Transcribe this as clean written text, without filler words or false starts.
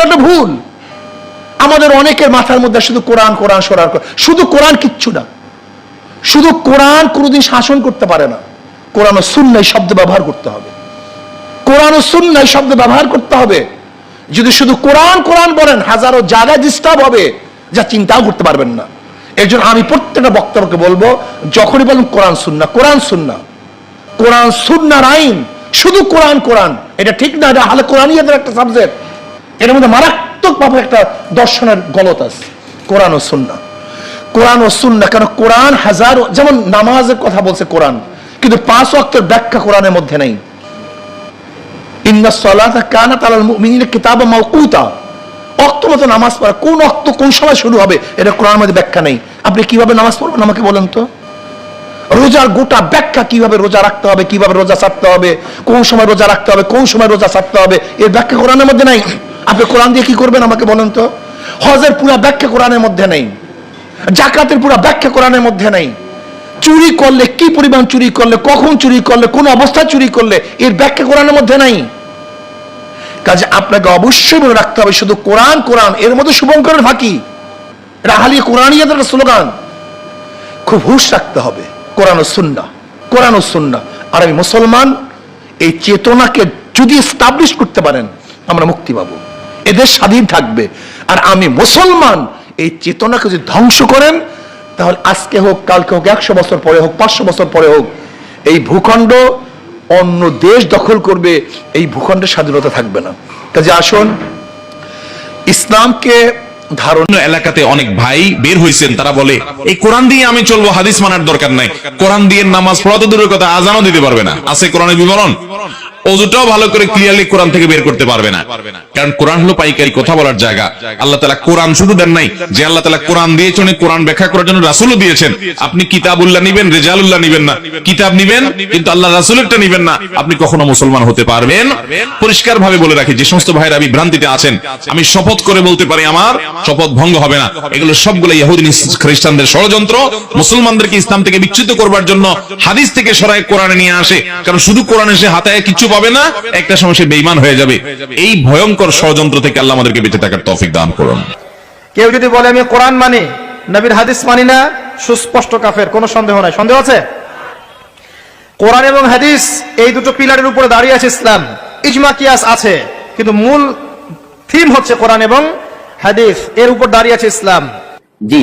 একটা ভুল। আমাদের অনেকের মাথার মধ্যে শুধু কোরআন কোরআন সরার, শুধু কোরআন কিচ্ছু না। শুধু কোরআন কোনোদিন শাসন করতে পারে না। কোরআন ও সুন্নাহ শব্দ ব্যবহার করতে হবে। কোরআন ও সুন্নাহ শব্দ ব্যবহার করতে হবে। যদি শুধু কোরআন কোরআন বলেন, হাজারো জায়গায় ডিস্টার্ব হবে, যা চিন্তাও করতে পারবেন না। এর জন্য আমি প্রত্যেকটা বক্তাকে বলবো, যখনই বলেন কোরআন সুন্নাহ, কোরআন সুন্নাহ, কোরআন সুন্নাহর আইন, শুধু কোরআন কোরআন, এটা ঠিক না। এটা হালে কোরআনিয়াদের একটা সাবজেক্ট, এর মধ্যে মারাত্মকভাবে একটা দর্শনের গলত আছে। কোরআন ও সুন্নাহ, কোরআন ও সুন্নাহ। কারণ কোরআন হাজার, যেমন নামাজের কথা বলছে কোরআন, কিন্তু 5 ওয়াক্তের ব্যাখ্যা কোরআনের মধ্যে নেই। ইন্নাস সালাতা কানাত আলাল মুমিনিনা কিতাবাম মাওকুতা, ওয়াক্ত মতো নামাজ পড়া, কোন ওয়াক্ত কোন সময় শুরু হবে এটা কোরআনের মধ্যে ব্যাখ্যা নেই। আপনি কিভাবে নামাজ পড়বেন আমাকে বলেন তো? রোজার গোটা ব্যাখ্যা, কিভাবে রোজা রাখতে হবে, কিভাবে রোজা ছাড়তে হবে, কোন সময় রোজা রাখতে হবে, কোন সময় রোজা ছাড়তে হবে, এর ব্যাখ্যা কোরআনের মধ্যে নাই। আপনি কোরআন দিয়ে কি করবেন আমাকে বলেন তো? হজের পুরা ব্যাখ্যা কোরআনের মধ্যে নেই, জাকাতের পুরা ব্যাখ্যা কোরআনের মধ্যে নেই। চুরি করলে কি পরিমাণ চুরি করলে, কখন চুরি করলে, কোন অবস্থায় চুরি করলে, এর ব্যাখ্যা কোরআনের মধ্যে নাই। কাজে আপনাকে অবশ্যই মনে রাখতে হবে, শুধু কোরআন কোরআন, এর মধ্যে শুভঙ্করের ফাঁকি, রাহালি কোরআনিয়াদের স্লোগান। খুব হুঁশ রাখতে হবে, কোরআন ও সুন্নাহ, কোরআন ও সুন্নাহ। আর আমি মুসলমান, এই চেতনাকে যদি এস্টাবলিশ করতে পারেন, আমরা মুক্তি পাবো, এদের স্বাধীন থাকবে। আর আমি মুসলমান, এই চেতনাকে যদি ধ্বংস করেন, তাহলে আজকে হোক, কালকে হোক, 100 বছর পরে হোক, 500 বছর পরে হোক, এই ভূখণ্ড অন্য দেশ দখল করবে, এই ভূখণ্ডের স্বাধীনতা থাকবে না। কাজে আসুন ইসলামকে ধারণ। এলাকাতে অনেক ভাই বের হয়েছেন, তারা বলে এই কোরআন দিয়ে আমি চলবো, হাদিস মানার দরকার নাই। কোরআন দিয়ে নামাজ পড়া তো দূরের কথা, আজানও দিতে পারবে না। আছে কোরআনের বিবরণ, ওযুটাও ভালো করে ক্লিয়ারলি কোরআন থেকে বের করতে পারবে না। কারণ কোরআন হলো পাইকারি কথা বলার জায়গা। আল্লাহ তাআলা কোরআন শুধু দেন নাই, যে আল্লাহ তাআলা কোরআন দিয়েছেন, কোরআন ব্যাখ্যা করার জন্য রাসূলও দিয়েছেন। আপনি কিতাবুল্লাহ নিবেন, রিজালুল্লাহ নিবেন না। কিতাব নিবেন কিন্তু আল্লাহ রাসূলেরটা নিবেন না, আপনি কখনো মুসলমান হতে পারবেন? পরিষ্কার ভাবে বলে রাখি, যে সমস্ত ভাইরা বিভ্রান্তিতে আছেন, আমি শপথ করে বলতে পারি আমার শপথ ভঙ্গ হবে না। এগুলো সবগুলো ইহুদি খ্রিস্টানদের ষড়যন্ত্র, মুসলমানদেরকে ইসলাম থেকে বিচ্যুত করবার জন্য হাদিস থেকে সরায় কোরআনে নিয়ে আসে। কারণ শুধু কোরআনে সে হাতায় কিছু পাবে না, একটা সময় সে বেঈমান হয়ে যাবে। এই ভয়ঙ্কর ষড়যন্ত্র থেকে আল্লাহ আমাদেরকে বেঁচে থাকার তৌফিক দান করুন। কেউ যদি বলে আমি কোরআন মানি, নবীর হাদিস মানি না, সুস্পষ্ট কাফের, কোনো সন্দেহ নাই। সন্দেহ আছে? কোরআন এবং হাদিস এই দুটো পিলারের উপরে দাঁড়িয়ে আছে ইসলাম। ইজমা কিয়াস আছে, কিন্তু মূল থিম হচ্ছে কোরআন এবং হাদিস, এর উপর দাঁড়িয়ে আছে ইসলাম। জি।